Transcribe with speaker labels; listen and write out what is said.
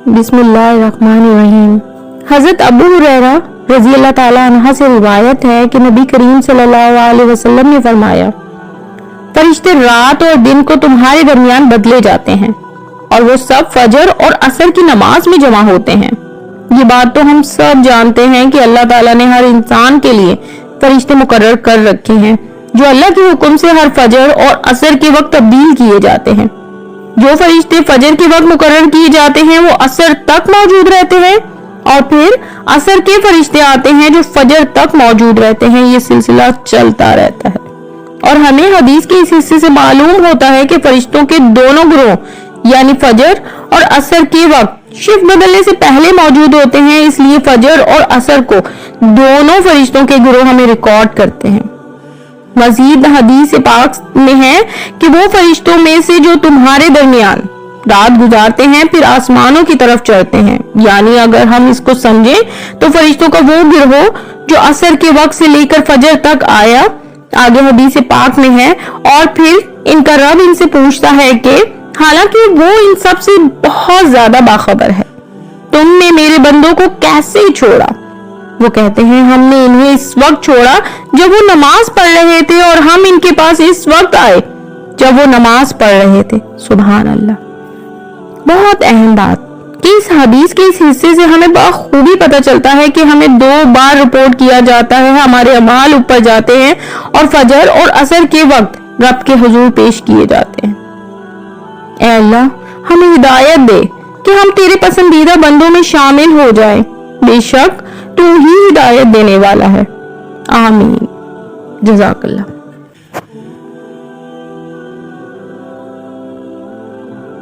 Speaker 1: بسم اللہ الرحمن الرحیم۔ حضرت ابو ہریرہ رضی اللہ تعالیٰ عنہ سے روایت ہے کہ نبی کریم صلی اللہ علیہ وسلم نے فرمایا، فرشتے رات اور دن کو تمہارے درمیان بدلے جاتے ہیں اور وہ سب فجر اور عصر کی نماز میں جمع ہوتے ہیں۔ یہ بات تو ہم سب جانتے ہیں کہ اللہ تعالیٰ نے ہر انسان کے لیے فرشتے مقرر کر رکھے ہیں جو اللہ کے حکم سے ہر فجر اور عصر کے وقت تبدیل کیے جاتے ہیں۔ جو فرشتے فجر کے وقت مقرر کیے جاتے ہیں وہ عصر تک موجود رہتے ہیں اور پھر عصر کے فرشتے آتے ہیں جو فجر تک موجود رہتے ہیں۔ یہ سلسلہ چلتا رہتا ہے اور ہمیں حدیث کے اس حصے سے معلوم ہوتا ہے کہ فرشتوں کے دونوں گروہ یعنی فجر اور عصر کے وقت شفٹ بدلنے سے پہلے موجود ہوتے ہیں، اس لیے فجر اور عصر کو دونوں فرشتوں کے گروہ ہمیں ریکارڈ کرتے ہیں۔ مزید حدیث پاک میں ہے کہ وہ فرشتوں میں سے جو تمہارے درمیان رات گزارتے ہیں پھر آسمانوں کی طرف چڑھتے ہیں، یعنی اگر ہم اس کو سمجھیں تو فرشتوں کا وہ گروہ جو عصر کے وقت سے لے کر فجر تک آیا، آگے حدیث پاک میں ہے، اور پھر ان کا رب ان سے پوچھتا ہے کہ حالانکہ وہ ان سب سے بہت زیادہ باخبر ہے، تم نے میرے بندوں کو کیسے چھوڑا؟ وہ کہتے ہیں ہم نے انہیں اس وقت چھوڑا جب وہ نماز پڑھ رہے تھے اور ہم ان کے پاس اس وقت آئے جب وہ نماز پڑھ رہے تھے۔ سبحان اللہ۔ بہت اہم بات کہ اس حدیث کے اس حصے سے ہمیں بخوبی پتہ چلتا ہے کہ ہمیں 2 بار رپورٹ کیا جاتا ہے، ہمارے اعمال اوپر جاتے ہیں اور فجر اور عصر کے وقت رب کے حضور پیش کیے جاتے ہیں۔ اے اللہ ہمیں ہدایت دے کہ ہم تیرے پسندیدہ بندوں میں شامل ہو جائیں، بے شک تو ہی ہدایت دینے والا ہے۔ آمین۔ جزاک اللہ۔